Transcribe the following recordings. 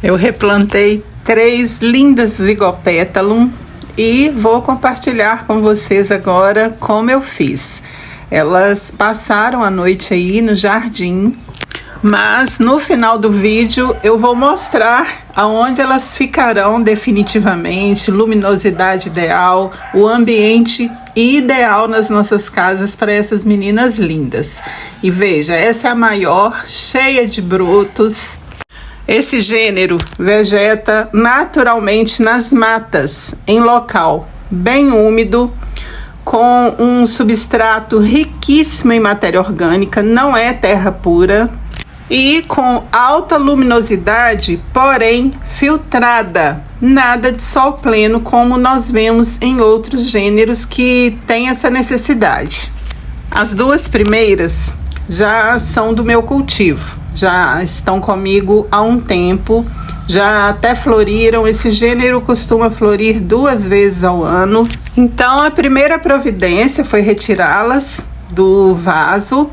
Eu replantei 3 lindas zigopétalum e vou compartilhar com vocês agora como eu fiz. Elas passaram a noite aí no jardim, mas no final do vídeo eu vou mostrar aonde elas ficarão definitivamente, luminosidade ideal, o ambiente ideal nas nossas casas para essas meninas lindas. E veja, essa é a maior, cheia de brotos. Esse gênero vegeta naturalmente nas matas, em local bem úmido, com um substrato riquíssimo em matéria orgânica, não é terra pura, e com alta luminosidade, porém filtrada, nada de sol pleno como nós vemos em outros gêneros que têm essa necessidade. As 2 primeiras já são do meu cultivo, já estão comigo há um tempo, já até floriram. Esse gênero costuma florir 2 vezes ao ano. Então a primeira providência foi retirá-las do vaso.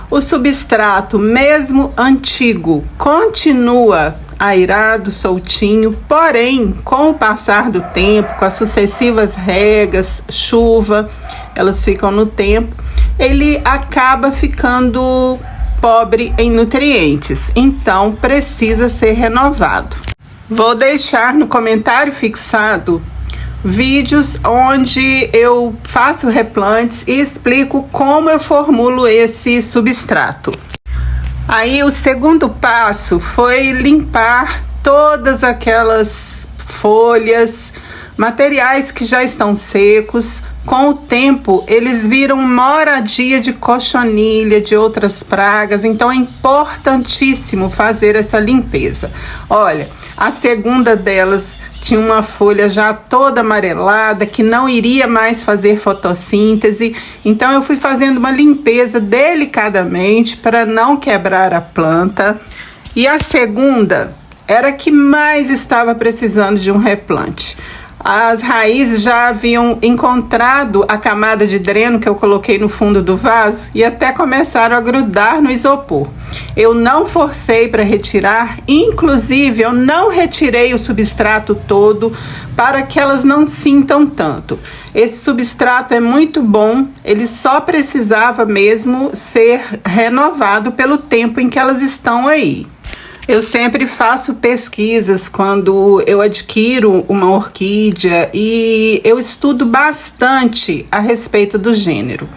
O substrato, mesmo antigo, continua airado, soltinho, porém, com o passar do tempo, com as sucessivas regas, chuva, elas ficam no tempo, ele acaba ficando pobre em nutrientes, então precisa ser renovado. Vou deixar no comentário fixado vídeos onde eu faço replantes e explico como eu formulo esse substrato. Aí o segundo passo foi limpar todas aquelas folhas, materiais que já estão secos. Com o tempo, eles viram moradia de cochonilha, de outras pragas, então é importantíssimo fazer essa limpeza. Olha, a segunda delas tinha uma folha já toda amarelada, que não iria mais fazer fotossíntese, então eu fui fazendo uma limpeza delicadamente para não quebrar a planta. E a segunda era a que mais estava precisando de um replante. As raízes já haviam encontrado a camada de dreno que eu coloquei no fundo do vaso e até começaram a grudar no isopor. Eu não forcei para retirar, inclusive eu não retirei o substrato todo para que elas não sintam tanto. Esse substrato é muito bom, ele só precisava mesmo ser renovado pelo tempo em que elas estão aí. Eu sempre faço pesquisas quando eu adquiro uma orquídea e eu estudo bastante a respeito do gênero.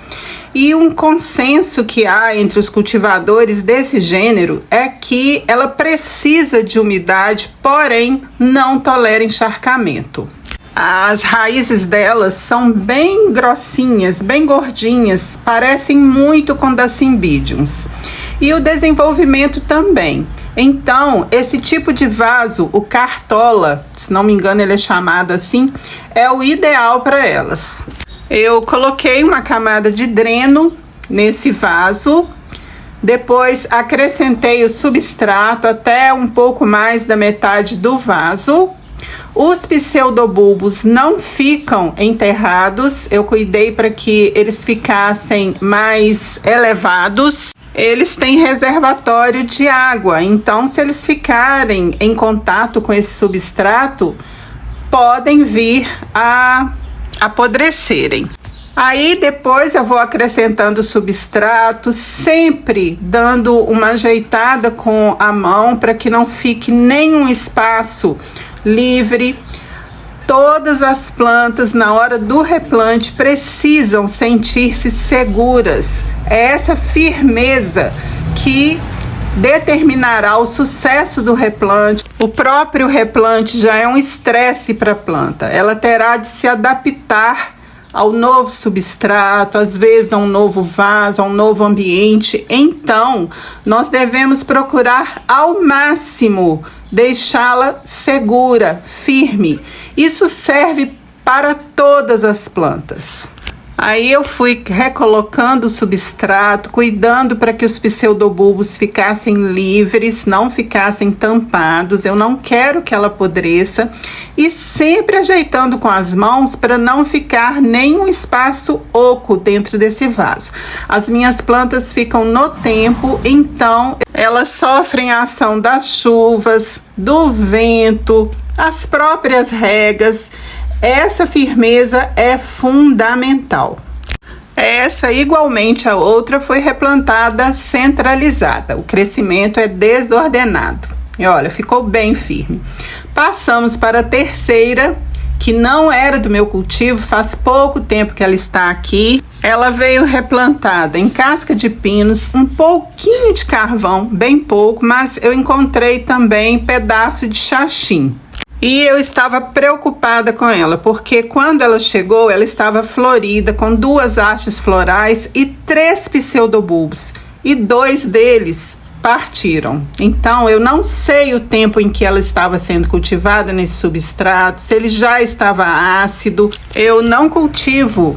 E um consenso que há entre os cultivadores desse gênero é que ela precisa de umidade, porém não tolera encharcamento. As raízes delas são bem grossinhas, bem gordinhas, parecem muito com das cymbidiums. E o desenvolvimento também. Então, esse tipo de vaso, o cartola, se não me engano ele é chamado assim, é o ideal para elas. Eu coloquei uma camada de dreno nesse vaso, depois acrescentei o substrato até um pouco mais da metade do vaso. Os pseudobulbos não ficam enterrados, eu cuidei para que eles ficassem mais elevados. Eles têm reservatório de água, então se eles ficarem em contato com esse substrato, podem vir a apodrecerem. Aí depois eu vou acrescentando substrato, sempre dando uma ajeitada com a mão para que não fique nenhum espaço livre. Todas as plantas, na hora do replante, precisam sentir-se seguras. É essa firmeza que determinará o sucesso do replante. O próprio replante já é um estresse para a planta. Ela terá de se adaptar ao novo substrato, às vezes a um novo vaso, a um novo ambiente. Então, nós devemos procurar ao máximo deixá-la segura, firme. Isso serve para todas as plantas. Aí eu fui recolocando o substrato, cuidando para que os pseudobulbos ficassem livres, não ficassem tampados. Eu não quero que ela apodreça. E sempre ajeitando com as mãos para não ficar nenhum espaço oco dentro desse vaso. As minhas plantas ficam no tempo, então elas sofrem a ação das chuvas, do vento, as próprias regas. Essa firmeza é fundamental. Essa, igualmente a outra, foi replantada centralizada. O crescimento é desordenado. E olha, ficou bem firme. Passamos para a terceira, que não era do meu cultivo, faz pouco tempo que ela está aqui. Ela veio replantada em casca de pinos, um pouquinho de carvão, bem pouco, mas eu encontrei também pedaço de xaxim. E eu estava preocupada com ela, porque quando ela chegou, ela estava florida, com 2 hastes florais e 3 pseudobulbos. E 2 deles partiram. Então, eu não sei o tempo em que ela estava sendo cultivada nesse substrato, se ele já estava ácido. Eu não cultivo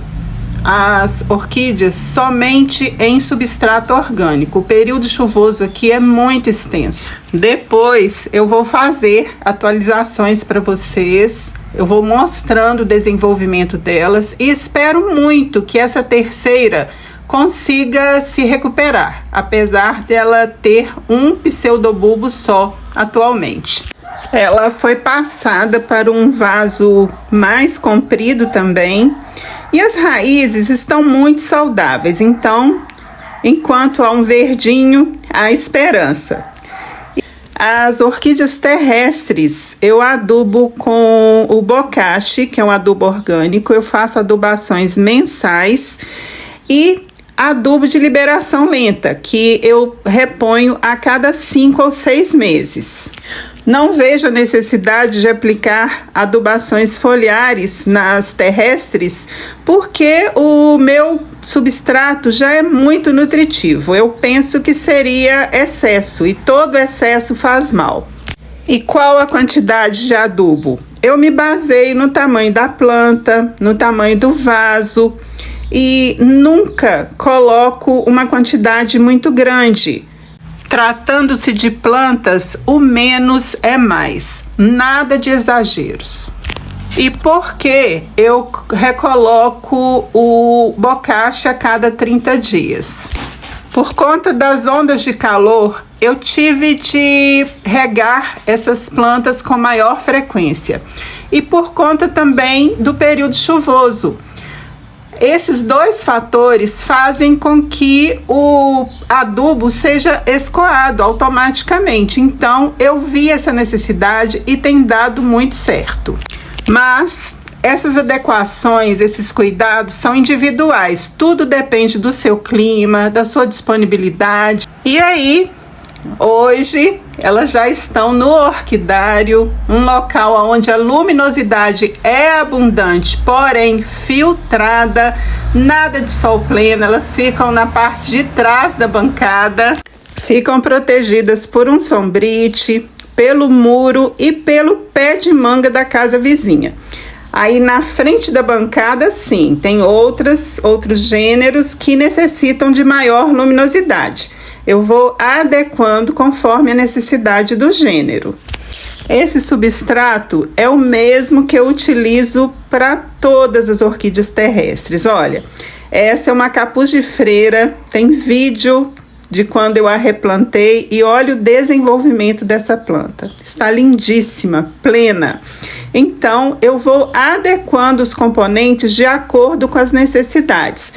as orquídeas somente em substrato orgânico. O período chuvoso aqui é muito extenso. Depois eu vou fazer atualizações para vocês. Eu vou mostrando o desenvolvimento delas e espero muito que essa terceira consiga se recuperar, apesar dela ter um pseudobulbo só atualmente. Ela foi passada para um vaso mais comprido também. E as raízes estão muito saudáveis, então, enquanto há um verdinho, há esperança. As orquídeas terrestres, eu adubo com o bocashi, que é um adubo orgânico. Eu faço adubações mensais e adubo de liberação lenta, que eu reponho a cada 5 ou 6 meses. Não vejo a necessidade de aplicar adubações foliares nas terrestres, porque o meu substrato já é muito nutritivo. Eu penso que seria excesso, e todo excesso faz mal. E qual a quantidade de adubo? Eu me baseio no tamanho da planta, no tamanho do vaso, e nunca coloco uma quantidade muito grande. Tratando-se de plantas, o menos é mais, nada de exageros. E por que eu recoloco o bocashi a cada 30 dias? Por conta das ondas de calor, eu tive de regar essas plantas com maior frequência. E por conta também do período chuvoso. Esses 2 fatores fazem com que o adubo seja escoado automaticamente. Então, eu vi essa necessidade e tem dado muito certo. Mas essas adequações, esses cuidados são individuais. Tudo depende do seu clima, da sua disponibilidade. E aí, hoje, elas já estão no orquidário, um local onde a luminosidade é abundante, porém filtrada, nada de sol pleno. Elas ficam na parte de trás da bancada, ficam protegidas por um sombrite, pelo muro e pelo pé de manga da casa vizinha. Aí na frente da bancada, sim, tem outros gêneros que necessitam de maior luminosidade. Eu vou adequando conforme a necessidade do gênero. Esse substrato é o mesmo que eu utilizo para todas as orquídeas terrestres. Olha, essa é uma capuz de freira, tem vídeo de quando eu a replantei e olha o desenvolvimento dessa planta. Está lindíssima, plena. Então, eu vou adequando os componentes de acordo com as necessidades.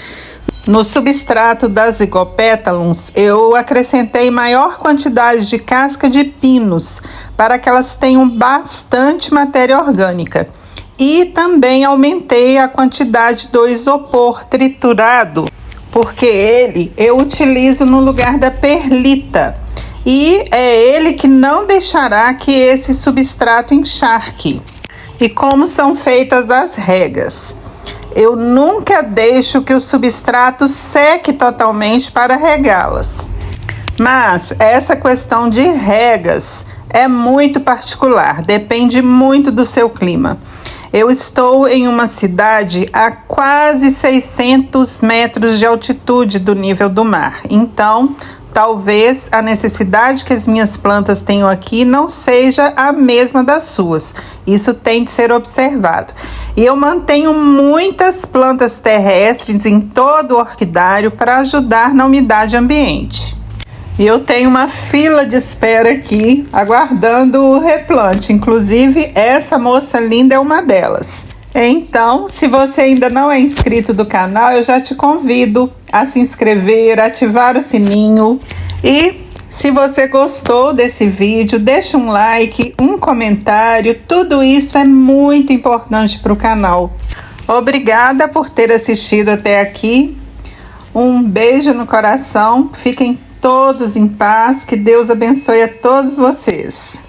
No substrato das Zygopétalums, eu acrescentei maior quantidade de casca de pinos para que elas tenham bastante matéria orgânica. E também aumentei a quantidade do isopor triturado, porque ele eu utilizo no lugar da perlita. E é ele que não deixará que esse substrato encharque. E como são feitas as regas? Eu nunca deixo que o substrato seque totalmente para regá-las. Mas essa questão de regas é muito particular, depende muito do seu clima. Eu estou em uma cidade a quase 600 metros de altitude do nível do mar. Então, talvez a necessidade que as minhas plantas tenham aqui não seja a mesma das suas. Isso tem de ser observado. E eu mantenho muitas plantas terrestres em todo o orquidário para ajudar na umidade ambiente. E eu tenho uma fila de espera aqui, aguardando o replante. Inclusive, essa moça linda é uma delas. Então, se você ainda não é inscrito do canal, eu já te convido a se inscrever, ativar o sininho. E se você gostou desse vídeo, deixa um like, um comentário. Tudo isso é muito importante para o canal. Obrigada por ter assistido até aqui. Um beijo no coração. Fiquem todos em paz, que Deus abençoe a todos vocês.